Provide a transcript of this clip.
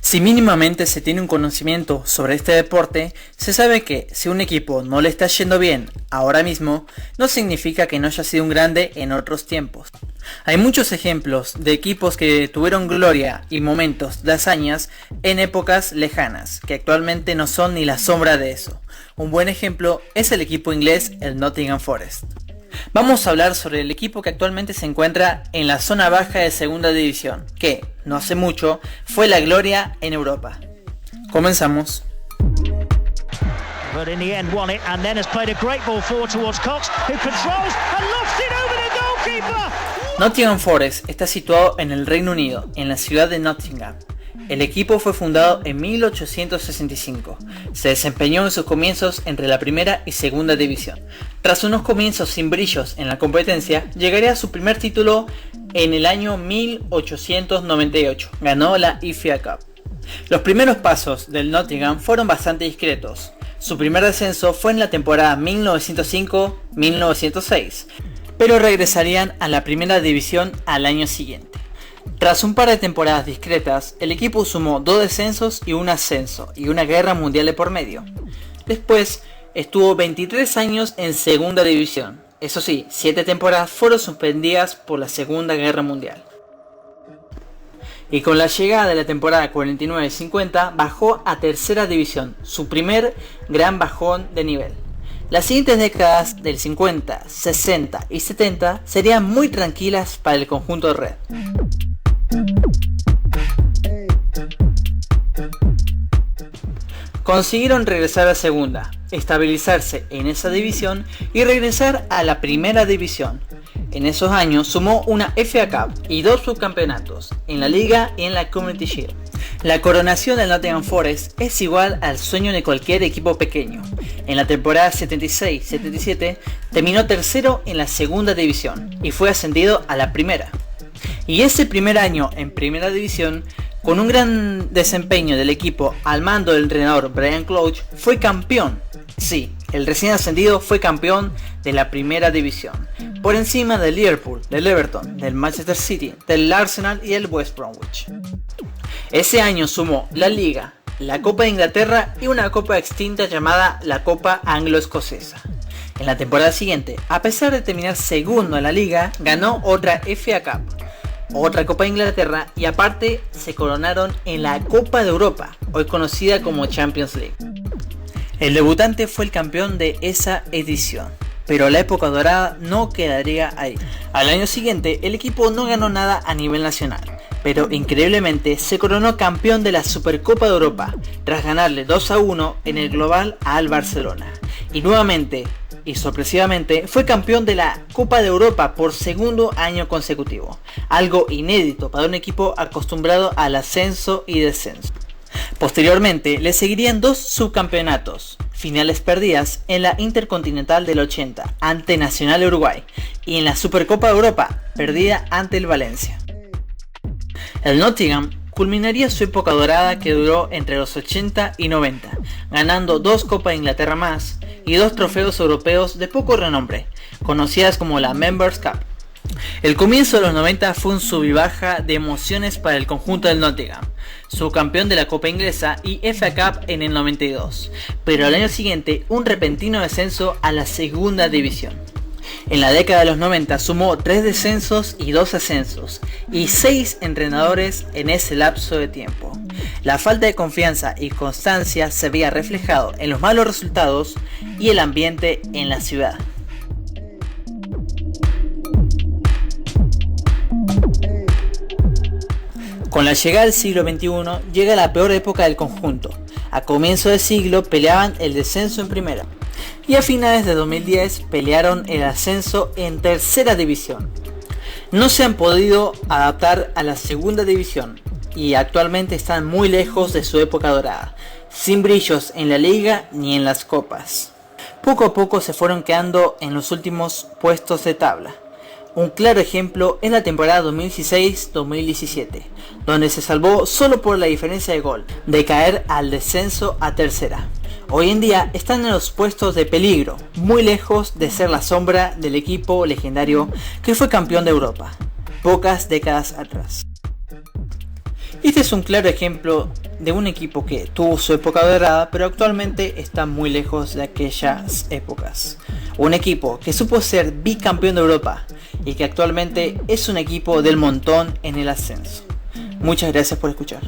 Si mínimamente se tiene un conocimiento sobre este deporte, se sabe que si un equipo no le está yendo bien ahora mismo, no significa que no haya sido un grande en otros tiempos. Hay muchos ejemplos de equipos que tuvieron gloria y momentos de hazañas en épocas lejanas, que actualmente no son ni la sombra de eso. Un buen ejemplo es el equipo inglés, el Nottingham Forest. Vamos a hablar sobre el equipo que actualmente se encuentra en la zona baja de segunda división, que, no hace mucho, fue la gloria en Europa. Comenzamos. But in the end won it and then has played a great ball forward towards Cox, who controls and lofts it over the goalkeeper. Nottingham Forest está situado en el Reino Unido, en la ciudad de Nottingham. El equipo fue fundado en 1865. Se desempeñó en sus comienzos entre la primera y segunda división. Tras unos comienzos sin brillos en la competencia, llegaría a su primer título en el año 1898. Ganó la FA Cup. Los primeros pasos del Nottingham fueron bastante discretos. Su primer descenso fue en la temporada 1905-1906, pero regresarían a la primera división al año siguiente. Tras un par de temporadas discretas, el equipo sumó 2 descensos y un ascenso, y una guerra mundial de por medio. Después, estuvo 23 años en segunda división. Eso sí, 7 temporadas fueron suspendidas por la Segunda Guerra Mundial. Y con la llegada de la temporada 49-50, bajó a tercera división, su primer gran bajón de nivel. Las siguientes décadas del 50, 60 y 70 serían muy tranquilas para el conjunto red. Consiguieron regresar a segunda, estabilizarse en esa división y regresar a la primera división. En esos años sumó una FA Cup y 2 subcampeonatos, en la Liga y en la Community Shield. La coronación del Nottingham Forest es igual al sueño de cualquier equipo pequeño. En la temporada 76-77 terminó tercero en la segunda división y fue ascendido a la primera. Y ese primer año en primera división, con un gran desempeño del equipo al mando del entrenador Brian Clough, fue campeón. Sí, el recién ascendido fue campeón de la primera división, por encima del Liverpool, del Everton, del Manchester City, del Arsenal y el West Bromwich. Ese año sumó la Liga, la Copa de Inglaterra y una copa extinta llamada la Copa Anglo-Escocesa. En la temporada siguiente, a pesar de terminar segundo en la Liga, ganó otra FA Cup, otra Copa de Inglaterra y aparte se coronaron en la Copa de Europa, hoy conocida como Champions League. El debutante fue el campeón de esa edición, pero la época dorada no quedaría ahí. Al año siguiente el equipo no ganó nada a nivel nacional, pero increíblemente se coronó campeón de la Supercopa de Europa tras ganarle 2-1 en el global al Barcelona. Y nuevamente y sorpresivamente fue campeón de la Copa de Europa por segundo año consecutivo, algo inédito para un equipo acostumbrado al ascenso y descenso. Posteriormente le seguirían 2 subcampeonatos, finales perdidas en la Intercontinental del 80 ante Nacional de Uruguay y en la Supercopa de Europa perdida ante el Valencia. El Nottingham culminaría su época dorada que duró entre los 80 y 90, ganando 2 Copas de Inglaterra más y 2 trofeos europeos de poco renombre, conocidas como la Members Cup. El comienzo de los 90 fue un sub y baja de emociones para el conjunto del Nottingham, subcampeón de la Copa Inglesa y FA Cup en el 92, pero al año siguiente un repentino descenso a la segunda división. En la década de los 90 sumó 3 descensos y 2 ascensos, y 6 entrenadores en ese lapso de tiempo. La falta de confianza y constancia se veía reflejado en los malos resultados y el ambiente en la ciudad. Con la llegada del siglo XXI llega la peor época del conjunto. A comienzo de siglo peleaban el descenso en primera y a finales de 2010 pelearon el ascenso en tercera división. No se han podido adaptar a la segunda división y actualmente están muy lejos de su época dorada, sin brillos en la liga ni en las copas. Poco a poco se fueron quedando en los últimos puestos de tabla. Un claro ejemplo es la temporada 2016-2017, donde se salvó solo por la diferencia de gol, de caer al descenso a tercera. Hoy en día están en los puestos de peligro, muy lejos de ser la sombra del equipo legendario que fue campeón de Europa, pocas décadas atrás. Este es un claro ejemplo de un equipo que tuvo su época dorada, pero actualmente está muy lejos de aquellas épocas. Un equipo que supo ser bicampeón de Europa y que actualmente es un equipo del montón en el ascenso. Muchas gracias por escuchar.